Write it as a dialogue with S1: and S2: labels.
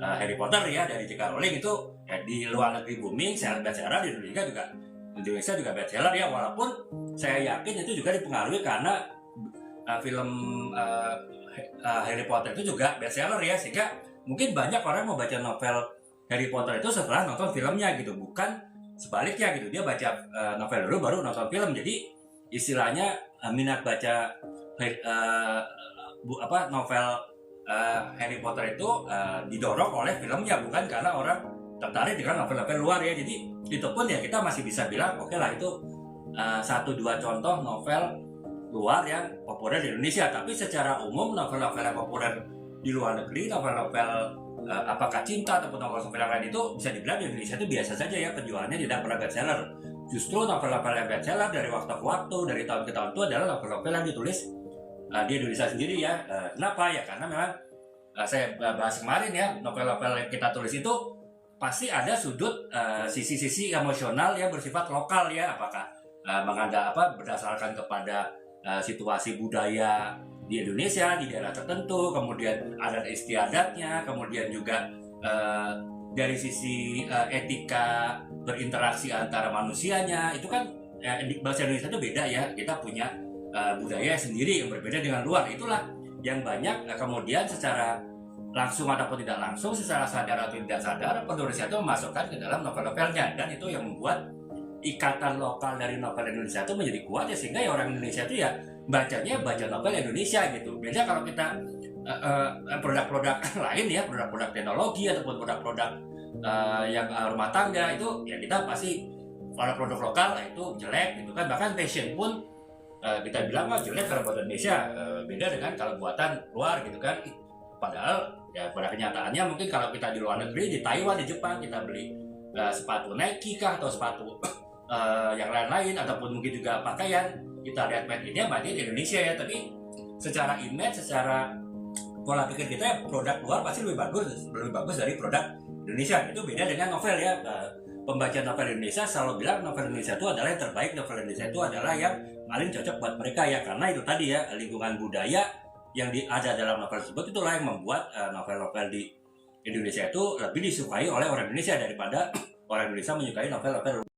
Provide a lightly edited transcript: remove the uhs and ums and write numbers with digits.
S1: Harry Potter ya dari J.K. Rowling itu ya, di luar negeri booming, bestseller, di Indonesia juga bestseller ya, walaupun saya yakin itu juga dipengaruhi karena film Harry Potter itu juga bestseller ya, sehingga mungkin banyak orang mau baca novel Harry Potter itu setelah nonton filmnya gitu, bukan sebaliknya gitu, dia baca novel dulu baru nonton film. Jadi istilahnya minat baca novel Harry Potter itu didorong oleh filmnya, bukan karena orang tertarik dengan novel-novel luar ya. Jadi itu pun ya kita masih bisa bilang oke lah itu satu dua contoh novel luar yang populer di Indonesia. Tapi secara umum novel-novel yang populer di luar negeri, novel-novel apakah cinta ataupun novel-novel yang lain itu bisa dibilang di Indonesia itu biasa saja ya, penjualannya tidak pernah bestseller. Justru novel-novel yang bestseller dari waktu ke waktu, dari tahun ke tahun itu adalah novel-novel yang ditulis di Indonesia sendiri ya. Kenapa ya? Karena memang saya bahas kemarin ya, novel-novel yang kita tulis itu pasti ada sudut sisi-sisi emosional yang bersifat lokal ya, apakah berdasarkan kepada situasi budaya di Indonesia di daerah tertentu, kemudian adat istiadatnya, kemudian juga dari sisi etika berinteraksi antara manusianya. Itu kan bahasa Indonesia itu beda ya, kita punya budaya sendiri yang berbeda dengan luar. Itulah yang banyak kemudian secara langsung ataupun tidak langsung, secara sadar atau tidak sadar, penulis itu memasukkan ke dalam novel-novelnya, dan itu yang membuat ikatan lokal dari novel Indonesia itu menjadi kuat ya, sehingga ya orang Indonesia itu ya bacanya baca novel Indonesia gitu. Beda kalau kita produk-produk lain ya, produk-produk teknologi ataupun produk-produk yang rumah tangga itu ya kita pasti kalau produk lokal itu jelek gitu kan. Bahkan fashion pun kita bilang jelek kalau buatan Indonesia, beda dengan kalau buatan luar gitu kan. Padahal ya pada kenyataannya mungkin kalau kita di luar negeri, di Taiwan, di Jepang, kita beli sepatu Nike kah atau sepatu yang lain-lain, ataupun mungkin juga pakaian, kita lihat made in-nya made in Indonesia ya, tapi secara image, secara pola pikir kita ya, produk luar pasti lebih bagus dari produk Indonesia. Itu beda dengan novel ya. Pembaca novel Indonesia selalu bilang novel Indonesia itu adalah yang terbaik, novel Indonesia itu adalah yang paling cocok buat mereka ya, karena itu tadi ya, lingkungan budaya yang ada dalam novel tersebut itulah yang membuat novel-novel di Indonesia itu lebih disukai oleh orang Indonesia daripada orang Indonesia menyukai novel-novel